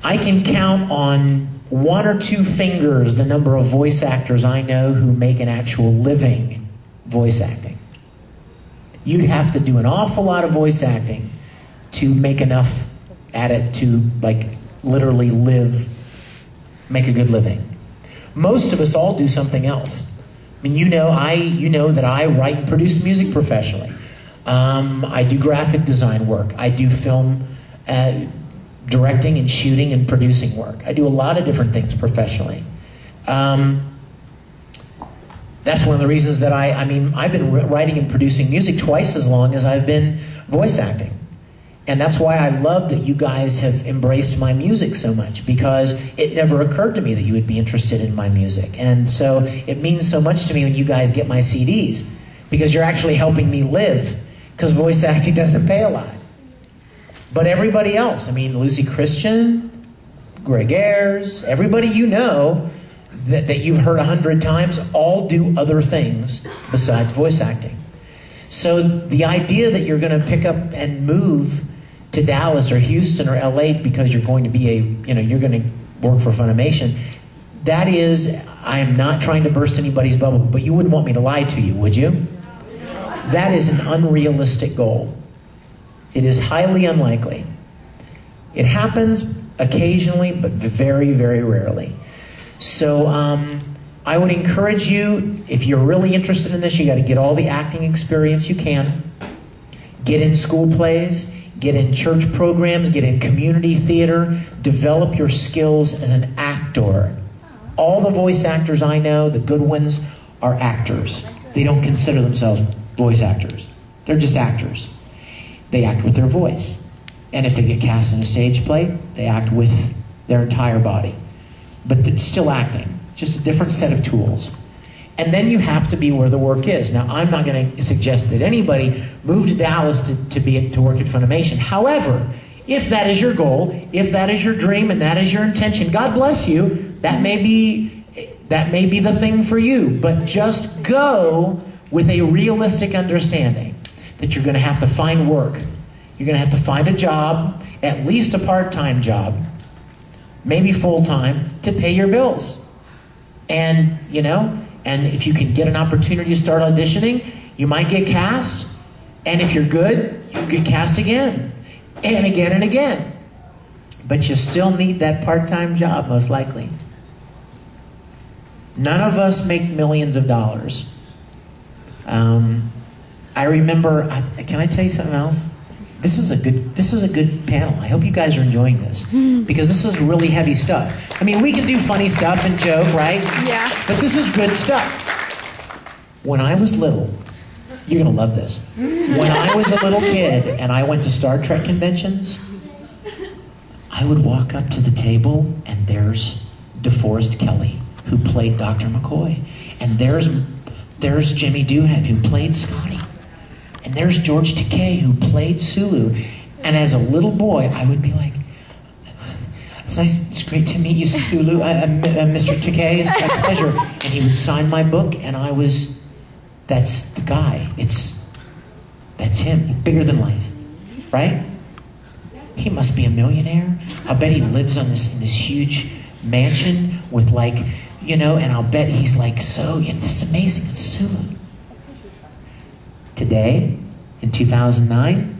I can count on one or two fingers the number of voice actors I know who make an actual living voice acting. You'd have to do an awful lot of voice acting to make enough at it to, like, literally make a good living. Most of us all do something else. I mean, you know that I write and produce music professionally. I do graphic design work. I do film directing and shooting and producing work. I do a lot of different things professionally. That's one of the reasons that I've been writing and producing music twice as long as I've been voice acting. And that's why I love that you guys have embraced my music so much, because it never occurred to me that you would be interested in my music. And so it means so much to me when you guys get my CDs, because you're actually helping me live, because voice acting doesn't pay a lot. But everybody else, I mean, Lucy Christian, Greg Ayers, everybody you know that you've heard 100 times, all do other things besides voice acting. So the idea that you're going to pick up and move to Dallas or Houston or LA because you're going to be you're going to work for Funimation, that is, I am not trying to burst anybody's bubble, but you wouldn't want me to lie to you, would you? That is an unrealistic goal. It is highly unlikely. It happens occasionally, but very, very rarely. So I would encourage you, if you're really interested in this, you got to get all the acting experience you can. Get in school plays, get in church programs, get in community theater, develop your skills as an actor. All the voice actors I know, the good ones, are actors. They don't consider themselves voice actors. They're just actors. They act with their voice. And if they get cast in a stage play, they act with their entire body. But it's still acting, just a different set of tools. And then you have to be where the work is. Now, I'm not going to suggest that anybody move to Dallas to work at Funimation. However, if that is your goal, if that is your dream, and that is your intention, God bless you. That may be the thing for you. But just go with a realistic understanding that you're going to have to find work. You're going to have to find a job, at least a part-time job, maybe full-time, to pay your bills. And, and if you can get an opportunity to start auditioning, you might get cast. And if you're good, you get cast again and again and again. But you still need that part-time job, most likely. None of us make millions of dollars. I remember, can I tell you something else? This is a good panel. I hope you guys are enjoying this, because this is really heavy stuff. I mean, we can do funny stuff and joke, right? Yeah. But this is good stuff. When I was little, you're gonna love this. When I was a little kid and I went to Star Trek conventions, I would walk up to the table and there's DeForest Kelley, who played Dr. McCoy, and there's Jimmy Doohan, who played Scotty. And there's George Takei, who played Sulu. And as a little boy, I would be like, it's nice, it's great to meet you, Sulu, Mr. Takei, it's my pleasure. And he would sign my book, and that's the guy. That's him, bigger than life, right? He must be a millionaire. I'll bet he lives in this huge mansion with and I'll bet he's this is amazing, it's Sulu. Today, in 2009,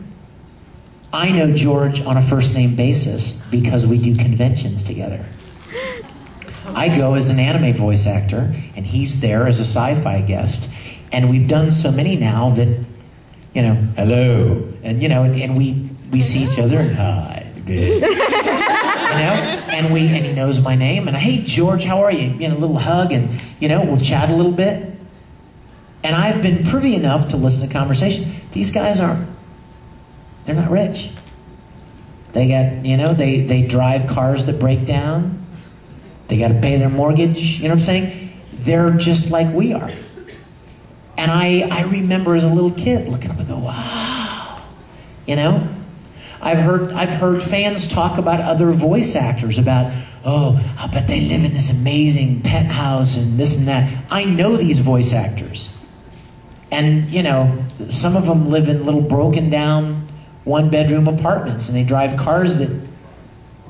I know George on a first-name basis because we do conventions together. I go as an anime voice actor, and he's there as a sci-fi guest. And we've done so many now that, hello, and and we see each other and hi, good, and he knows my name, and hey George, how are you? A little hug, and we'll chat a little bit. And I've been privy enough to listen to conversation. These guys they're not rich. They got, they drive cars that break down. They got to pay their mortgage, you know what I'm saying? They're just like we are. And I remember as a little kid looking up and go, wow. I've heard fans talk about other voice actors about, oh, I bet they live in this amazing penthouse and this and that. I know these voice actors. And, some of them live in little broken down one-bedroom apartments, and they drive cars that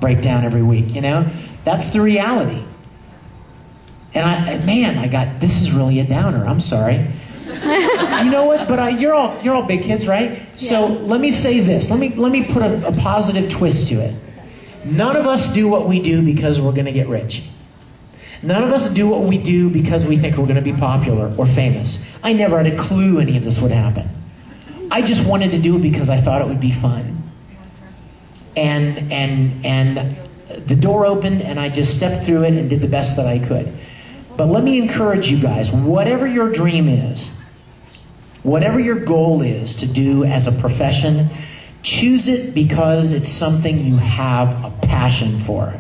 break down every week, you know? That's the reality. And this is really a downer. I'm sorry. You know what? But you're all big kids, right? Yeah. So let me say this. Let me put a positive twist to it. None of us do what we do because we're going to get rich. None of us do what we do because we think we're going to be popular or famous. I never had a clue any of this would happen. I just wanted to do it because I thought it would be fun. And the door opened and I just stepped through it and did the best that I could. But let me encourage you guys, whatever your dream is, whatever your goal is to do as a profession, choose it because it's something you have a passion for.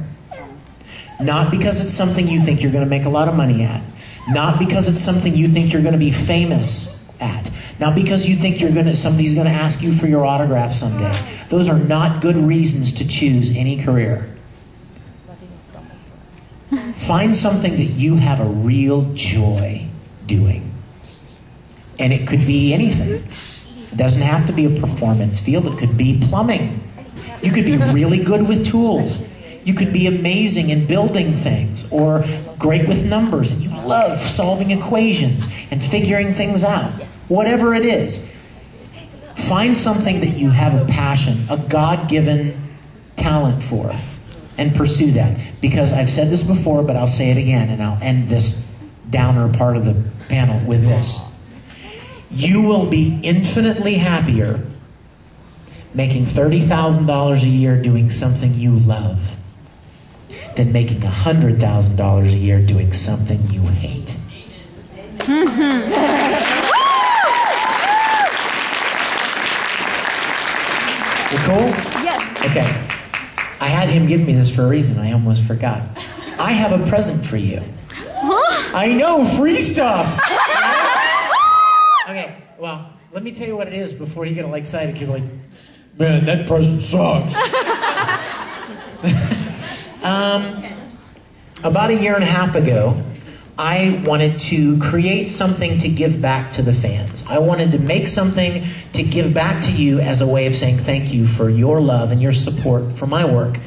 Not because it's something you think you're going to make a lot of money at. Not because it's something you think you're going to be famous at. Not because you think somebody's going to ask you for your autograph someday. Those are not good reasons to choose any career. Find something that you have a real joy doing. And it could be anything. It doesn't have to be a performance field. It could be plumbing. You could be really good with tools. You could be amazing in building things or great with numbers and you love solving equations and figuring things out. Whatever it is, find something that you have a passion, a God-given talent for, and pursue that. Because I've said this before, but I'll say it again, and I'll end this downer part of the panel with this. You will be infinitely happier making $30,000 a year doing something you love than making $100,000 a year doing something you hate. You cool? Yes. Okay. I had him give me this for a reason. I almost forgot. I have a present for you. Huh? I know, free stuff. Okay, well, let me tell you what it is before you get all excited. You're like, man, that present sucks. About a year and a half ago, I wanted to create something to give back to the fans. I wanted to make something to give back to you as a way of saying thank you for your love and your support for my work.